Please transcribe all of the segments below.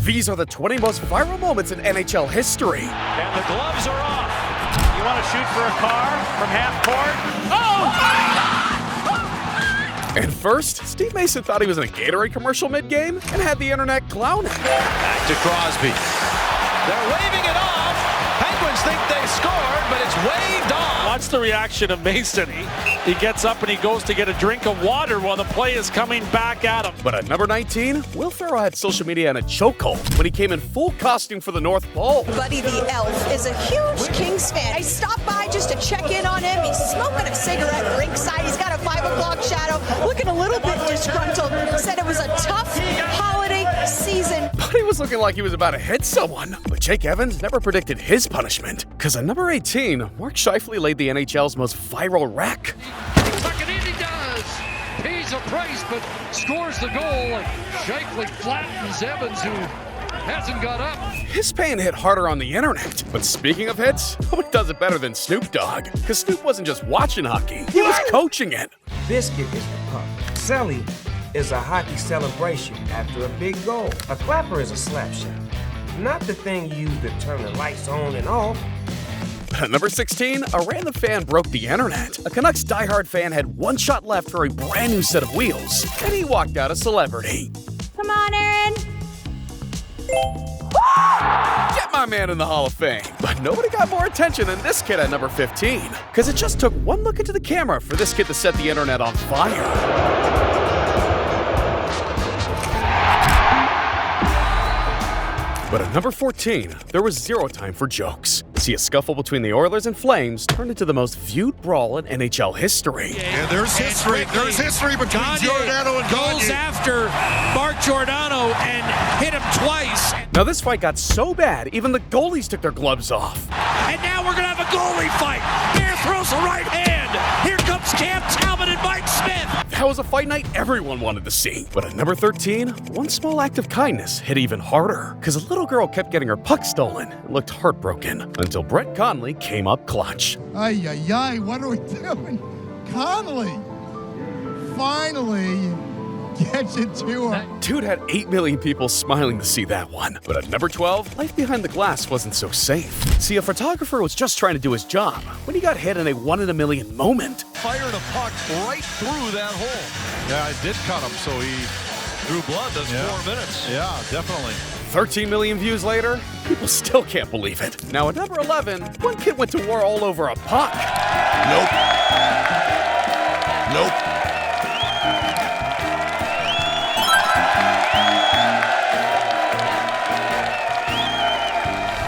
These are the 20 most viral moments in NHL history. And the gloves are off. You want to shoot for a car from half court? Oh! And first, Steve Mason thought he was in a Gatorade commercial mid-game and had the internet clowning. Back to Crosby. They're waving it off. Penguins think they scored, but it's waved off. Watch the reaction of Mason. He gets up and he goes to get a drink of water while the play is coming back at him. But at number 19, Will Ferrell had social media in a chokehold when he came in full costume for the North Pole. Buddy the Elf is a huge Kings fan. I stopped by just to check in on him. He's smoking a cigarette ringside. He's got a 5 o'clock shadow, looking a little bit disgruntled. Said it was a tough holiday season. But he was looking like he was about to hit someone. But Jake Evans never predicted his punishment. Because at number 18, Mark Scheifele laid the NHL's most viral wreck. Tucking in, he does. Pays a price, but scores the goal. Scheifele flattens Evans, who hasn't got up. His pain hit harder on the internet. But speaking of hits, nobody does it better than Snoop Dogg. Because Snoop wasn't just watching hockey, he was coaching it. Biscuit is the puck. Selly is a hockey celebration after a big goal. A clapper is a slap shot. Not the thing you use to turn the lights on and off. But at number 16, a random fan broke the internet. A Canucks diehard fan had one shot left for a brand new set of wheels, and he walked out a celebrity. Come on, Aaron. Get my man in the Hall of Fame. But nobody got more attention than this kid at number 15. Because it just took one look into the camera for this kid to set the internet on fire. But at number 14, there was zero time for jokes. See, a scuffle between the Oilers and Flames turned into the most viewed brawl in NHL history. And there's history. There's history between Giordano and Gagne. Goes after Mark Giordano and hit him twice. Now this fight got so bad, even the goalies took their gloves off. And now we're going to have a goalie fight. Bear throws a right hand. Here comes Cam Talbot and Mike Smith. That was a fight night everyone wanted to see. But at number 13, one small act of kindness hit even harder. Because a little girl kept getting her puck stolen and looked heartbroken until Brett Conley came up clutch. Ay, ay, ay, what are we doing? Connolly finally gets it to him. Dude had 8 million people smiling to see that one. But at number 12, life behind the glass wasn't so safe. See, a photographer was just trying to do his job when he got hit in a 1 in a million moment. Fired a puck right through that hole. Yeah, it did cut him, so he drew blood. That's 4 minutes. Yeah, definitely. 13 million views later, people still can't believe it. Now at number 11, one kid went to war all over a puck. Nope. Nope.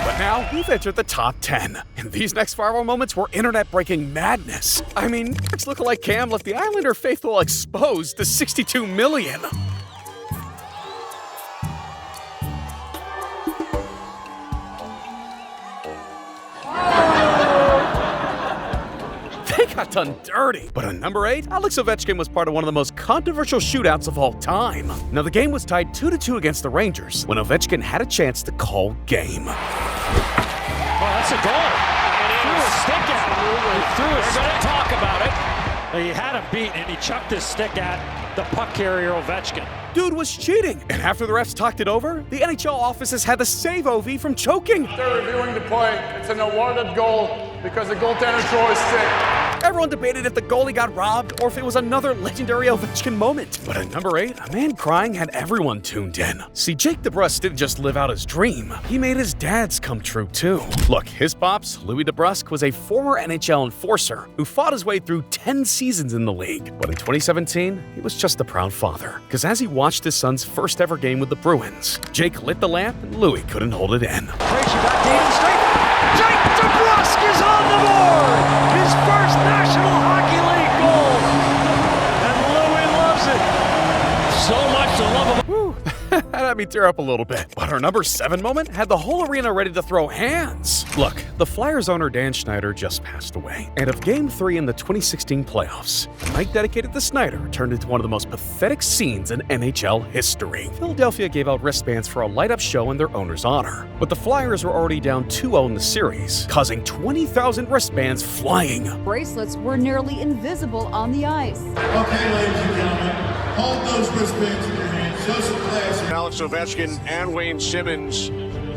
But now we've entered the top 10. And these next viral moments were internet-breaking madness. I mean, Mark's lookalike Cam left the Islander faithful exposed to 62 million. They got done dirty. But on number 8, Alex Ovechkin was part of one of the most controversial shootouts of all time. Now the game was tied 2-2 against the Rangers when Ovechkin had a chance to call game. Well, that's a goal. And he threw a stick at him. They're going to talk about it. He had him beat, and he chucked his stick at the puck carrier Ovechkin. Dude was cheating. And after the refs talked it over, the NHL offices had to save Ovi from choking. They're reviewing the play. It's an awarded goal because the goaltender threw his stick. Everyone debated if the goalie got robbed or if it was another legendary Ovechkin moment. But at number 8, a man crying had everyone tuned in. See, Jake DeBrusk didn't just live out his dream. He made his dad's come true too. Look, his pops, Louis DeBrusk, was a former NHL enforcer who fought his way through 10 seasons in the league. But in 2017, he was just a proud father. Because as he watched his son's first ever game with the Bruins, Jake lit the lamp and Louis couldn't hold it in. Jake DeBrusk is on the board! His first National Hockey League goal! And Louis loves it. So much to love him. Whew. That had me tear up a little bit. But our number 7 moment had the whole arena ready to throw hands. Look, the Flyers owner Dan Schneider just passed away. And of Game 3 in the 2016 playoffs, the night dedicated to Snyder turned into one of the most pathetic scenes in NHL history. Philadelphia gave out wristbands for a light-up show in their owner's honor. But the Flyers were already down 2-0 in the series, causing 20,000 wristbands flying. Bracelets were nearly invisible on the ice. Okay, ladies and gentlemen, hold those wristbands in your hands Alex Ovechkin and Wayne Simmons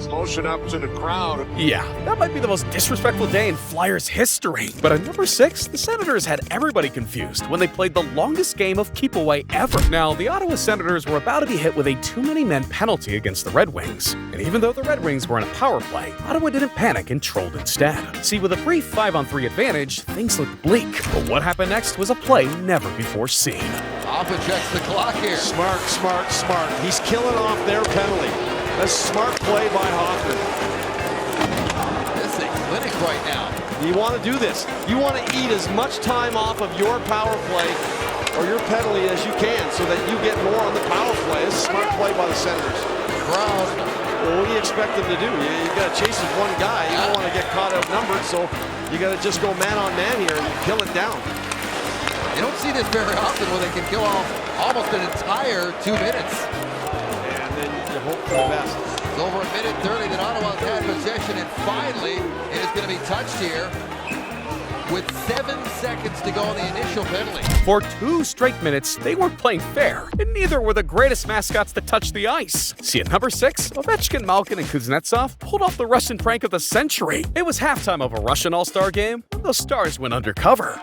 motion up to the crowd. Yeah, that might be the most disrespectful day in Flyers history. But at number 6, the Senators had everybody confused when they played the longest game of keep away ever. Now, the Ottawa Senators were about to be hit with a too many men penalty against the Red Wings. And even though the Red Wings were in a power play, Ottawa didn't panic and trolled instead. See, with a brief 5-on-3 advantage, things looked bleak. But what happened next was a play never before seen. Hoffa checks the clock here. Smart. He's killing off their penalty. A smart play by Hoffman. This thing clinic right now. You want to do this. You want to eat as much time off of your power play or your penalty as you can so that you get more on the power play. It's a smart play by the Senators. Crowd. Well, what do you expect them to do? You got to chase with one guy. You don't want to get caught outnumbered, so you got to just go man on man here and kill it down. You don't see this very often where they can kill off almost an entire 2 minutes. You hope for the best. It's over a minute 30 that Ottawa's had possession, and finally it is going to be touched here with 7 seconds to go on the initial penalty. For 2 straight minutes, they weren't playing fair, and neither were the greatest mascots to touch the ice. See, at number 6, Ovechkin, Malkin, and Kuznetsov pulled off the Russian prank of the century. It was halftime of a Russian All-Star game, and those stars went undercover.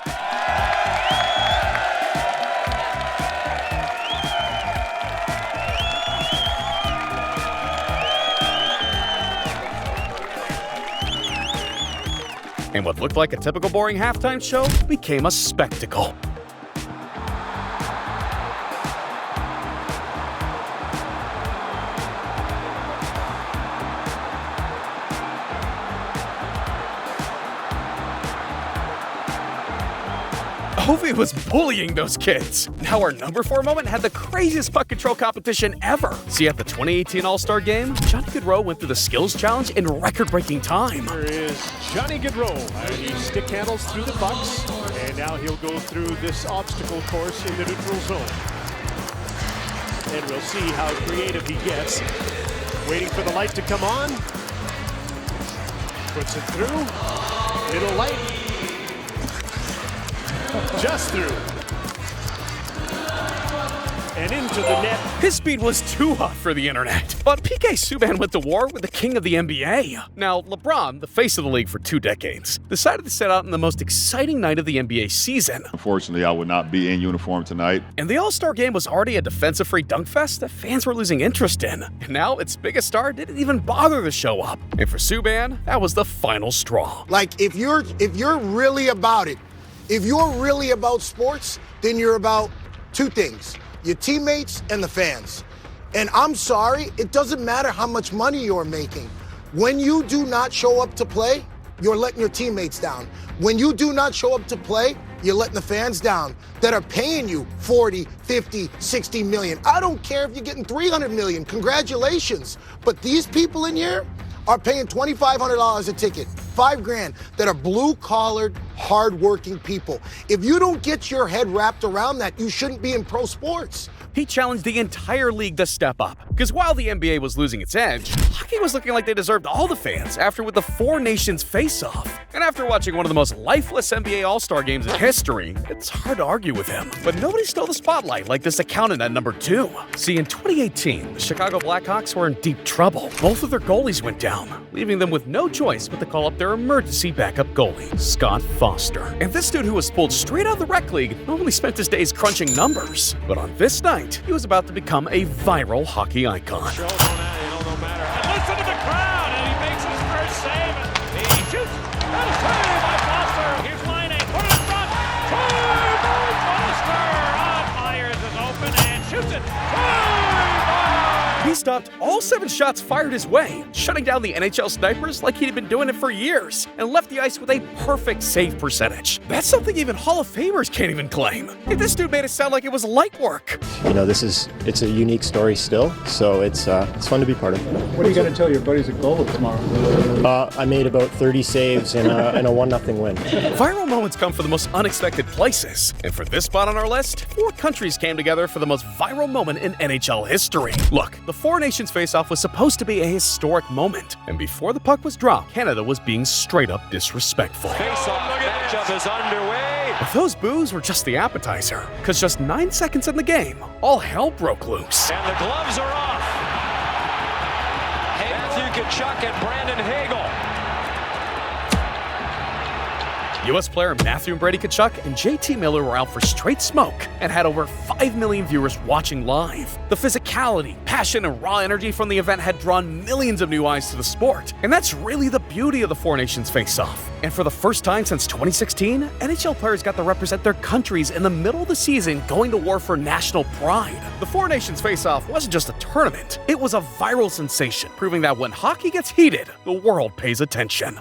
And what looked like a typical boring halftime show became a spectacle. Ovi was bullying those kids. Now our number 4 moment had the craziest puck control competition ever. See, at the 2018 All-Star Game, Johnny Gaudreau went through the skills challenge in record-breaking time. Here is Johnny Gaudreau. He stick handles through the pucks, and now he'll go through this obstacle course in the neutral zone. And we'll see how creative he gets. Waiting for the light to come on. Puts it through. Little light. Just through. And into the net. His speed was too hot for the internet. But PK Subban went to war with the king of the NBA. Now, LeBron, the face of the league for 2 decades, decided to set out in the most exciting night of the NBA season. Unfortunately, I would not be in uniform tonight. And the All-Star Game was already a defensive-free dunk fest that fans were losing interest in. And now its biggest star didn't even bother to show up. And for Subban, that was the final straw. Like, if you're really about it, if you're really about sports, then you're about 2 things: your teammates and the fans. And I'm sorry, it doesn't matter how much money you're making. When you do not show up to play, you're letting your teammates down. When you do not show up to play, you're letting the fans down that are paying you 40, 50, 60 million. I don't care if you're getting 300 million. Congratulations. But these people in here are paying $2,500 a ticket, $5,000, that are blue-collared, hard-working people. If you don't get your head wrapped around that, you shouldn't be in pro sports. He challenged the entire league to step up. Because while the NBA was losing its edge, hockey was looking like they deserved all the fans after with the 4 nations face-off. And after watching one of the most lifeless NBA All-Star games in history, it's hard to argue with him. But nobody stole the spotlight like this accountant at number 2. See, in 2018, the Chicago Blackhawks were in deep trouble. Both of their goalies went down, leaving them with no choice but to call up their emergency backup goalie, Scott Foster. And this dude, who was pulled straight out of the rec league, normally spent his days crunching numbers. But on this night, he was about to become a viral hockey icon. Listen to the crowd, and he makes his first save. He shoots. That is saved by Foster. Here's Line 8. Put it in front. Save by Foster. Myers is open and shoots it. He stopped all 7 shots fired his way, shutting down the NHL snipers like he'd been doing it for years, and left the ice with a perfect save percentage. That's something even Hall of Famers can't even claim. And this dude made it sound like it was light work. You know, it's a unique story still, so it's fun to be part of. What are you going to tell your buddies at goal tomorrow? I made about 30 saves in a 1-0 win. Viral moments come from the most unexpected places. And for this spot on our list, 4 countries came together for the most viral moment in NHL history. Look, the 4 nations face-off was supposed to be a historic moment. And before the puck was dropped, Canada was being straight up disrespectful. Face-off matchup is underway. But those boos were just the appetizer, because just 9 seconds in the game, all hell broke loose. And the gloves are off. Matthew Tkachuk and Brandon Hagel. U.S. player Matthew and Brady Tkachuk and JT Miller were out for straight smoke and had over 5 million viewers watching live. The physicality, passion, and raw energy from the event had drawn millions of new eyes to the sport. And that's really the beauty of the Four Nations face-off. And for the first time since 2016, NHL players got to represent their countries in the middle of the season going to war for national pride. The Four Nations face-off wasn't just a tournament, it was a viral sensation, proving that when hockey gets heated, the world pays attention.